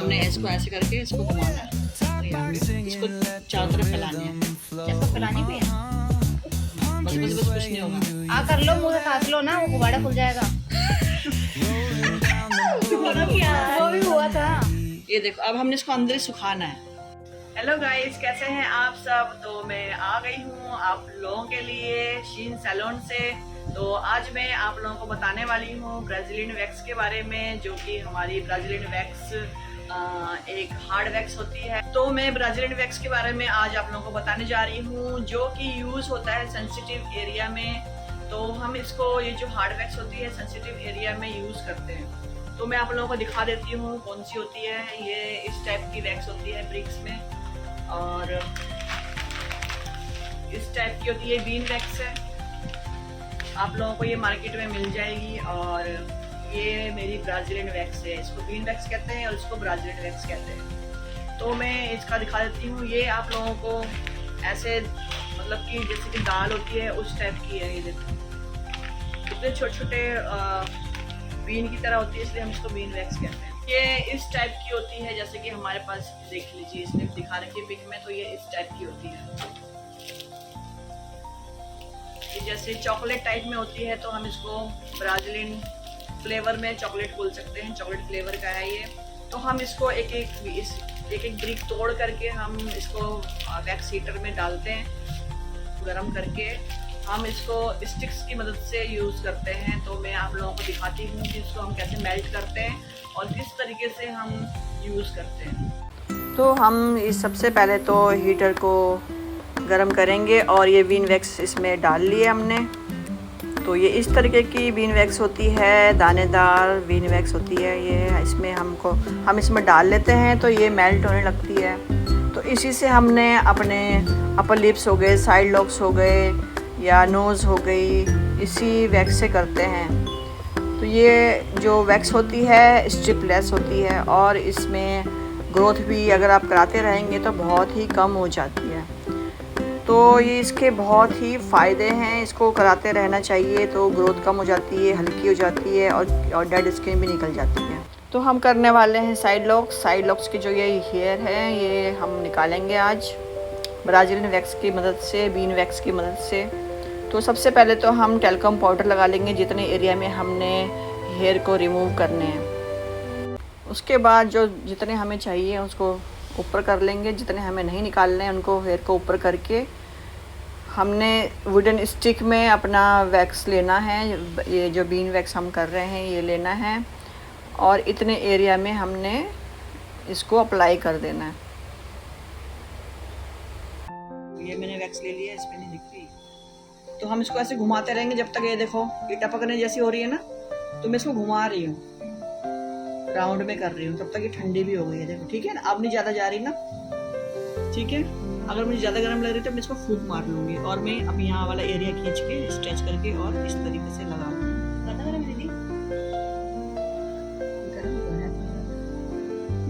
हमने इसको ऐसे करके इसको घुमाना है और यहाँ पे इसको चारों तरफ फैलाने हैं। जैसे फैलानी भी है। बस बस बस, कुछ नहीं होगा। कर लो, मुंह से खास लो ना, वो गुब्बारा खुल जाएगा। वो भी हुआ था। ये देखो, अब हमने इसको अंदर ही सुखाना है। हेलो गाइस, कैसे हैं आप सब। तो मैं आ गई हूँ आप लोगों के लिए शीन सैलून से। तो आज मैं आप लोगों को बताने वाली हूँ ब्राजीलियन वैक्स के बारे में, जो कि हमारी ब्राजीलियन वैक्स एक हार्ड वैक्स होती है। तो मैं ब्राजीलियन वैक्स के बारे में आज आप लोगों को बताने जा रही हूँ, जो कि यूज होता है सेंसिटिव एरिया में। तो हम इसको, ये जो हार्ड वैक्स होती है, सेंसिटिव एरिया में यूज करते हैं। तो मैं आप लोगों को दिखा देती हूँ कौन सी होती है। ये इस टाइप की वैक्स होती है ब्रिक्स में, और इस टाइप की होती है बीन वैक्स है। आप लोगों को ये मार्केट में मिल जाएगी। और ये मेरी ब्राजीलियन वैक्स है। इसको बीन वैक्स कहते हैं और इसको ब्राजीलियन वैक्स कहते हैं। तो मैं इसका दिखा देती हूँ। ये आप लोगों को ऐसे, मतलब कि जैसे कि दाल होती है उस टाइप की है। ये देखो इतने छोटे छोटे बीन की तरह होती है, इसलिए हम इसको बीन वैक्स कहते हैं। ये इस टाइप की होती है, जैसे कि हमारे पास देख लीजिए, इसने दिखा रखी है पिक में। तो ये इस टाइप की होती है, ये जैसे चॉकलेट टाइप में होती है। तो हम इसको ब्राजीलियन फ्लेवर में चॉकलेट बोल सकते हैं, चॉकलेट फ्लेवर का है ये। तो हम इसको एक एक ब्रिक तोड़ करके हम इसको वैक्स हीटर में डालते हैं, गरम करके हम इसको स्टिक्स की मदद से यूज़ करते हैं। तो मैं आप लोगों को दिखाती हूँ कि इसको हम कैसे मेल्ट करते हैं और किस तरीके से हम यूज़ करते हैं। तो हम इस सबसे पहले तो हीटर को गरम करेंगे और ये बीन वैक्स इसमें डाल लिए हमने। तो ये इस तरीके की बीन वैक्स होती है, दानेदार बीन वैक्स होती है ये। इसमें हम इसमें डाल लेते हैं तो ये मेल्ट होने लगती है। तो इसी से हमने अपने अपर लिप्स हो गए, साइड लॉक्स हो गए या नोज़ हो गई, इसी वैक्स से करते हैं। तो ये जो वैक्स होती है स्ट्रिपलेस होती है और इसमें ग्रोथ भी अगर आप कराते रहेंगे तो बहुत ही कम हो जाती है। तो ये इसके बहुत ही फ़ायदे हैं, इसको कराते रहना चाहिए। तो ग्रोथ कम हो जाती है, हल्की हो जाती है और डेड स्किन भी निकल जाती है। तो हम करने वाले हैं साइड लॉक्स की जो ये हेयर है ये हम निकालेंगे आज ब्राजीलियन वैक्स की मदद से, बीन वैक्स की मदद से। तो सबसे पहले तो हम टेल्कम पाउडर लगा लेंगे जितने एरिया में हमने हेयर को रिमूव करने हैं। उसके बाद जो जितने हमें चाहिए उसको ऊपर कर लेंगे, जितने हमें नहीं निकालने हैं उनको हेयर को ऊपर करके हमने वुडन स्टिक में अपना वैक्स लेना है। ये जो बीन वैक्स हम कर रहे हैं ये लेना है और इतने एरिया में हमने इसको अप्लाई कर देना है। ये मैंने वैक्स ले लिया, इसमें नहीं दिखती। तो हम इसको ऐसे घुमाते रहेंगे जब तक ये देखो ये टपकने जैसी हो रही है ना। तो मैं इसको घुमा रही हूँ, राउंड में कर रही हूँ, तब तक ये ठंडी भी हो गई है। देखो ठीक है ना, अब नहीं ज़्यादा जा रही ना, ठीक है। अगर मुझे ज़्यादा गर्म लग रही है तो मैं इसको फूंक मार लूँगी और मैं अब यहाँ वाला एरिया खींच के स्ट्रेच करके और इस तरीके से लगा लूँगी। ज़्यादा गर्म दीदी,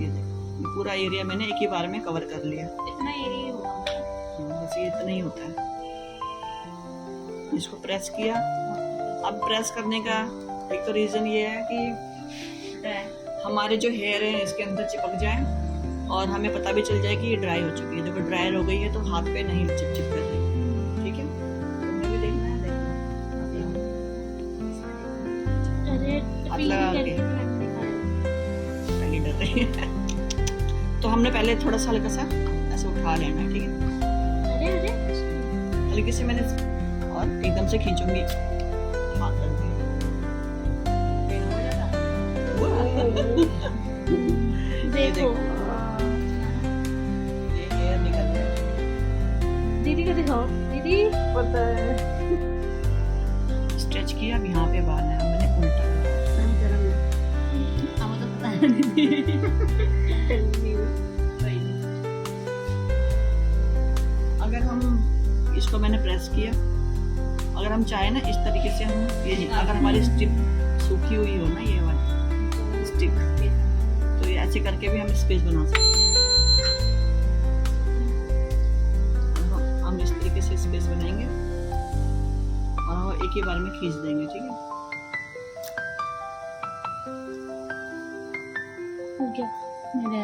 ये देखो ये पूरा एरिया मैंने एक ही बार में कवर कर लिया। इतना एरिया होगा, बस ये इतना ही होता है। इसको प्रेस किया। अब प्रेस करने का एक तो रीज़न ये है कि हमारे जो हेयर है इसके अंदर चिपक जाए और हमें पता भी चल जाए कि ये ड्राई हो चुकी है। जब ड्राई हो गई है तो हाथ पे नहीं चिपचिप कर रही, ठीक है। तुमने भी देखना है, हाथ लगा के पहले डर रही है। तो हमने पहले थोड़ा सा हल्का सा ऐसे उठा लेना है, ठीक है। हल्के से मैंने और एकदम से खींचूंगी हाथ करके। देखो ये हेयर निकल गया। दीदी को दिखाओ, दीदी पता है। स्ट्रेच किया, अब यहाँ पे बाल है, मैंने उल्टा हमें तो पता है दीदी। अगर हम इसको मैंने प्रेस किया, अगर हम चाहे ना इस तरीके से हम ये, अगर हमारी स्टिप सूखी हुई हो ना ये वाली स्टिक, तो ये ऐसे करके भी हम स्पेस बना सकते हैं। हम इस तरीके से स्पेस बनाएंगे और एक ही बार में खींच देंगे, ठीक है। हो गया मेरे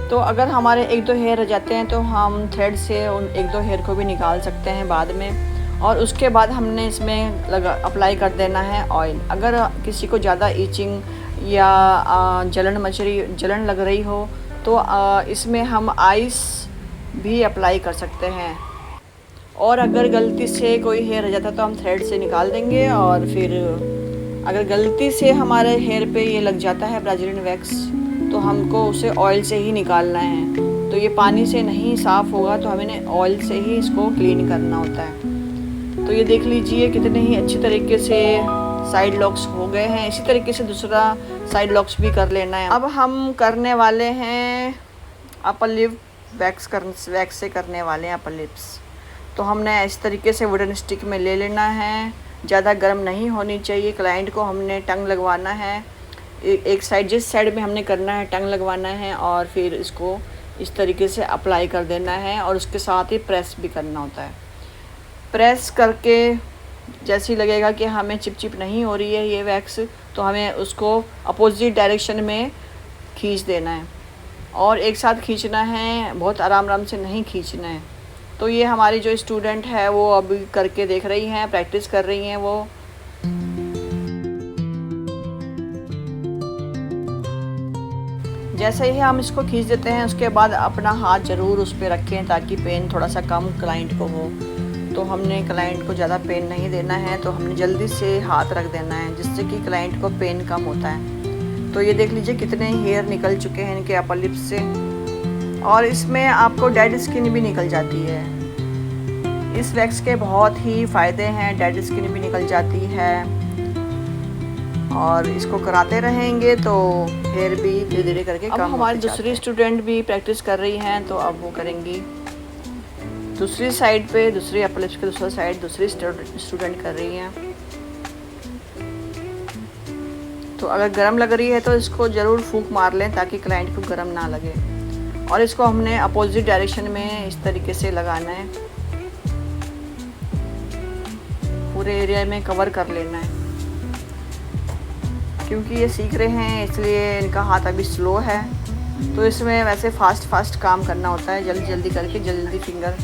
तो अगर हमारे एक दो हेयर रह जाते हैं तो हम थ्रेड से उन एक दो हेयर को भी निकाल सकते हैं बाद में। और उसके बाद हमने इसमें अप्लाई कर देना है ऑयल। अगर किसी को ज़्यादा ईचिंग या जलन लग रही हो तो इसमें हम आइस भी अप्लाई कर सकते हैं। और अगर गलती से कोई हेयर रह जाता है तो हम थ्रेड से निकाल देंगे। और फिर अगर गलती से हमारे हेयर पे ये लग जाता है ब्राज़ीलियन वैक्स तो हमको उसे ऑयल से ही निकालना है। तो ये पानी से नहीं साफ़ होगा, तो हमें ऑयल से ही इसको क्लीन करना होता है। तो ये देख लीजिए कितने ही अच्छी तरीके से साइड लॉक्स हो गए हैं। इसी तरीके से दूसरा साइड लॉक्स भी कर लेना है। अब हम करने वाले हैं अपर लिप वैक्स से करने वाले हैं अपर लिप्स। तो हमने इस तरीके से वुडन स्टिक में ले लेना है। ज़्यादा गर्म नहीं होनी चाहिए। क्लाइंट को हमने टंग लगवाना है, एक साइड जिस साइड में हमने करना है टंग लगवाना है, और फिर इसको इस तरीके से अप्लाई कर देना है। और उसके साथ ही प्रेस भी करना होता है। प्रेस करके जैसे ही लगेगा कि हमें चिपचिप नहीं हो रही है ये वैक्स, तो हमें उसको अपोजिट डायरेक्शन में खींच देना है। और एक साथ खींचना है, बहुत आराम से नहीं खींचना है। तो ये हमारी जो स्टूडेंट है वो अभी करके देख रही हैं, प्रैक्टिस कर रही हैं वो। जैसे ही हम इसको खींच देते हैं उसके बाद अपना हाथ ज़रूर उस पर रखें ताकि पेन थोड़ा सा कम क्लाइंट को हो। तो हमने क्लाइंट को ज़्यादा पेन नहीं देना है, तो हमने जल्दी से हाथ रख देना है जिससे कि क्लाइंट को पेन कम होता है। तो ये देख लीजिए कितने हेयर निकल चुके हैं इनके अपर लिप्स से। और इसमें आपको डेड स्किन भी निकल जाती है। इस वैक्स के बहुत ही फ़ायदे हैं, डेड स्किन भी निकल जाती है। और इसको कराते रहेंगे तो हेयर भी धीरे धीरे करके कम। हमारी दूसरी स्टूडेंट भी प्रैक्टिस कर रही हैं, तो अब वो करेंगी दूसरी साइड पे, दूसरी अपर लिप्स के दूसरा साइड दूसरी स्टूडेंट कर रही हैं। तो अगर गर्म लग रही है तो इसको ज़रूर फूंक मार लें ताकि क्लाइंट को गर्म ना लगे। और इसको हमने अपोजिट डायरेक्शन में इस तरीके से लगाना है, पूरे एरिया में कवर कर लेना है। क्योंकि ये सीख रहे हैं इसलिए इनका हाथ अभी स्लो है, तो इसमें वैसे फास्ट काम करना होता है। जल्दी करके जल्दी फिंगर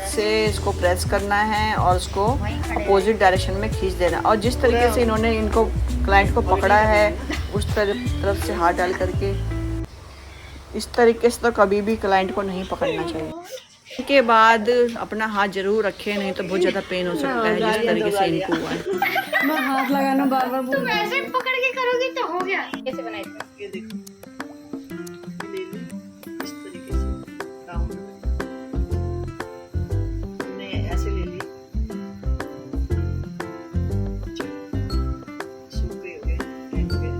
से इसको प्रेस करना है और उसको अपोजिट डायरेक्शन में खींच देना। और जिस तरीके से इन्होंने इनको क्लाइंट को पकड़ा है उस तरफ से हाथ डाल करके, इस तरीके से तो कभी भी क्लाइंट को नहीं पकड़ना चाहिए। इसके बाद अपना हाथ जरूर रखें, नहीं तो बहुत ज़्यादा पेन हो सकता है जिस तरीके से इनको हुआ है। मैं हाथ लगाना बार-बार बोल तुम ऐसे पकड़ के करोगी तो हो गया। कैसे बनाई थी? ये देखो, ये ले ली इस तरीके से राउंड में, ऐसे ले ली। सूखे हो गए, हैंग हो गए।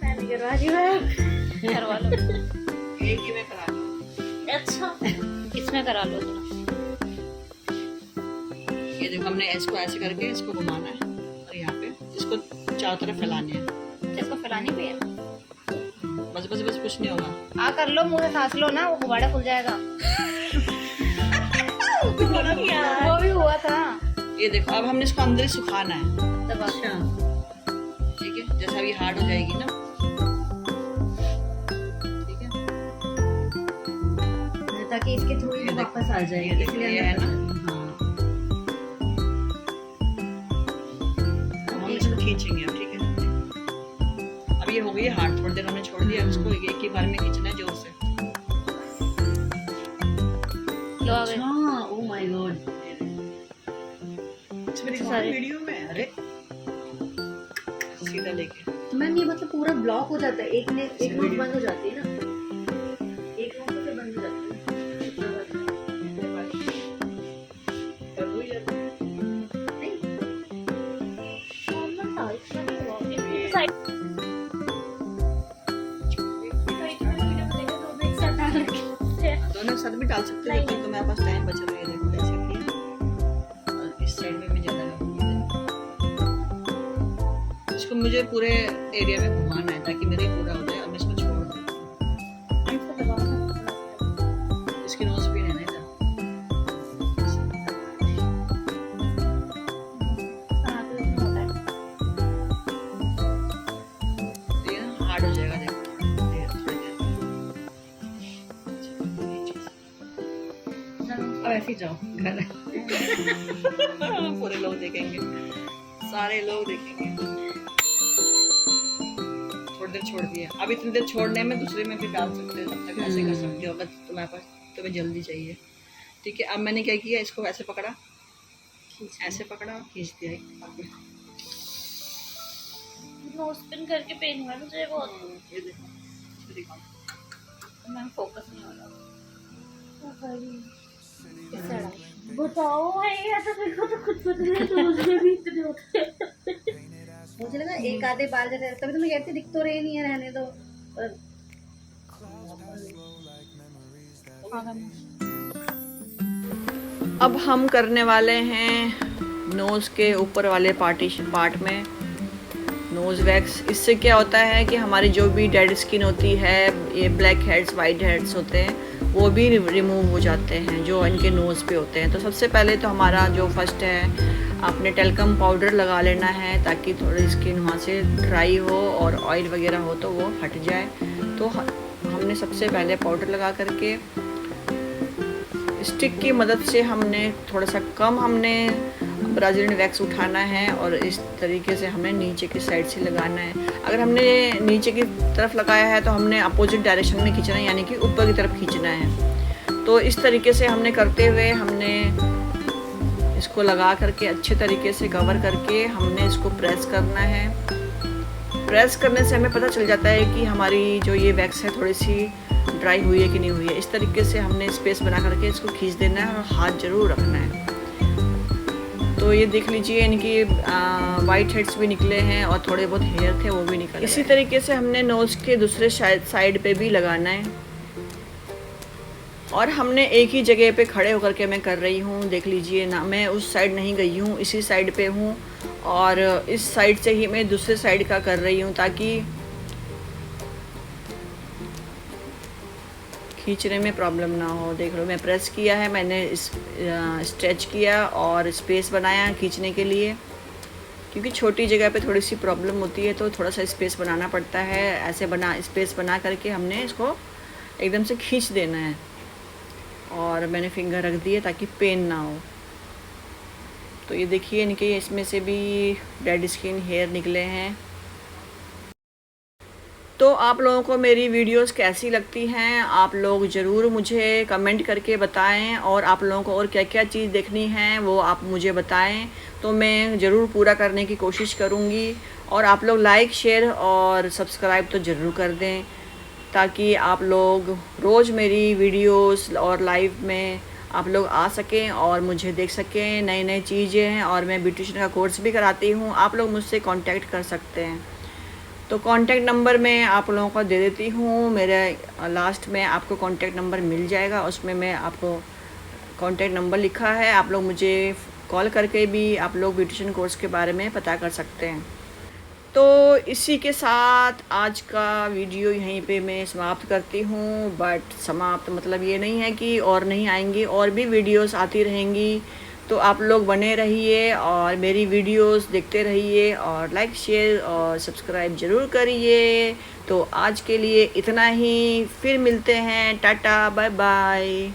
मैं नहीं करवा रही हूँ। करवा लो। एक ही में करा लो। अच्छा, इसमें करा लो तो। ये देखो हमने इसको ऐसे करके इसको घुमाना है और यहाँ पे इसको चारों तरफ फैलाने हैं। इसको फैलानी भी है। बस कुछ नहीं होगा। कर लो, मुंह से सांस लो ना, वो गुब्बारा खुल जाएगा। वो भी हुआ था। ये देखो अब हमने इसको अंदर ही सुखाना है। दबा। ठीक है, जैसा अभी हार्ड हो जाएगी ना, ठीक है, ताकि इसके थ्रू ही वापस आ जाए। ये देखो ये है ना। हाँ, हम इसको खींचेंगे अब, ठीक है। अब ये हो गई हार्ड, थोड़ी देर हमने छोड़ दिया, इसको एक ही बार में खींचना है जोर से। लो आ गए। ओह माय गॉड, सारे वीडियो में। अरे सीधा लेके मैम ये मतलब पूरा ब्लॉक हो जाता है, एक नोट बंद हो जाती है ना, एक नोट से बंद हो जाती है। दोनों साथ भी डाल सकते हो, लेकिन तुम्हारे पास टाइम बचा हुआ है। देखो ऐसे किया और इस साइड में मैं ज़्यादा लगाऊंगी। इसको मुझे पूरे एरिया में घुमाना है ताकि मेरे पूरा हो जाए और मैं इसको छोड़ दूँ। इसकी नोज भी है ना इधर। ये ना हार्ड हो जाएगा, देखो वैसे ही जाओ घर। पूरे लोग देखेंगे, सारे लोग देखेंगे। थोड़ी देर छोड़ दिया, अब इतनी देर छोड़ने में दूसरे में भी डाल सकते हो, तब तक ऐसे कर सकते हो अगर तुम्हारे पास तुम्हें जल्दी चाहिए। ठीक है, अब मैंने क्या किया, इसको ऐसे पकड़ा, ऐसे पकड़ा और खींच दिया आगे। नोज पिन करके पेन हुआ मुझे बहुत। ये देखो, इसको दिखाओ। मैं फोकस नहीं हो रहा। बताओ भाई, ऐसा मेरे को तो खुद पता नहीं, तो मुझे भी इतने होते हैं। मुझे लगा एक आधे बाल जैसे, तभी तो मैं कहती दिख तो रही नहीं है, रहने दो। पर अब हम करने वाले हैं नोज़ के ऊपर वाले पार्ट में नोज़ वैक्स। इससे क्या होता है कि हमारी जो भी डेड स्किन होती है, ये ब्लैक हेड्स, वाइट हेड्स होते हैं, वो भी रिमूव हो जाते हैं जो इनके नोज़ पे होते हैं। तो सबसे पहले तो हमारा जो फर्स्ट है, आपने टेल्कम पाउडर लगा लेना है ताकि थोड़ी स्किन वहाँ से ड्राई हो और ऑयल वगैरह हो तो वो हट जाए। तो हमने सबसे पहले पाउडर लगा करके स्टिक की मदद से हमने थोड़ा सा कम हमने ब्राज़ीलियन वैक्स उठाना है और इस तरीके से हमें नीचे की साइड से लगाना है। अगर हमने नीचे की तरफ लगाया है तो हमने अपोजिट डायरेक्शन में खींचना है, यानी कि ऊपर की तरफ खींचना है। तो इस तरीके से हमने करते हुए हमने इसको लगा करके अच्छे तरीके से कवर करके हमने इसको प्रेस करना है। प्रेस करने से हमें पता चल जाता है कि हमारी जो ये वैक्स है थोड़ी सी ड्राई हुई है कि नहीं हुई है। इस तरीके से हमने स्पेस बना करके इसको खींच देना है और हाथ जरूर रखना है। तो ये देख लीजिए, इनकी वाइट हेड्स भी निकले हैं और थोड़े बहुत हेयर थे वो भी निकले। इसी तरीके से हमने नोज़ के दूसरे साइड पे भी लगाना है और हमने एक ही जगह पे खड़े होकर के मैं कर रही हूँ। देख लीजिए ना, मैं उस साइड नहीं गई हूँ, इसी साइड पे हूँ और इस साइड से ही मैं दूसरे साइड का कर रही हूँ ताकि खींचने में प्रॉब्लम ना हो। देख लो, मैं प्रेस किया है, मैंने स्ट्रेच किया और स्पेस बनाया खींचने के लिए, क्योंकि छोटी जगह पे थोड़ी सी प्रॉब्लम होती है तो थोड़ा सा स्पेस बनाना पड़ता है। ऐसे स्पेस बना करके हमने इसको एकदम से खींच देना है और मैंने फिंगर रख दिए ताकि पेन ना हो। तो ये देखिए, इनके इसमें से भी डेड स्किन हेयर निकले हैं। तो आप लोगों को मेरी वीडियोस कैसी लगती हैं, आप लोग ज़रूर मुझे कमेंट करके बताएं और आप लोगों को और क्या क्या चीज़ देखनी है वो आप मुझे बताएं, तो मैं ज़रूर पूरा करने की कोशिश करूँगी। और आप लोग लाइक, शेयर और सब्सक्राइब तो ज़रूर कर दें ताकि आप लोग रोज़ मेरी वीडियोस और लाइव में आप लोग आ सकें और मुझे देख सकें। नई नई चीज़ें हैं और मैं ब्यूटिशियन का कोर्स भी कराती हूँ, आप लोग मुझसे कांटेक्ट कर सकते हैं। तो कांटेक्ट नंबर मैं आप लोगों को दे देती हूँ, मेरे लास्ट में आपको कांटेक्ट नंबर मिल जाएगा, उसमें मैं आपको कांटेक्ट नंबर लिखा है, आप लोग मुझे कॉल करके भी आप लोग ब्यूटिशियन कोर्स के बारे में पता कर सकते हैं। तो इसी के साथ आज का वीडियो यहीं पे मैं समाप्त करती हूँ। बट समाप्त मतलब ये नहीं है कि और नहीं आएंगी, और भी वीडियोस आती रहेंगी। तो आप लोग बने रहिए और मेरी वीडियोस देखते रहिए और लाइक, शेयर और सब्सक्राइब ज़रूर करिए। तो आज के लिए इतना ही, फिर मिलते हैं, टाटा बाय बाय।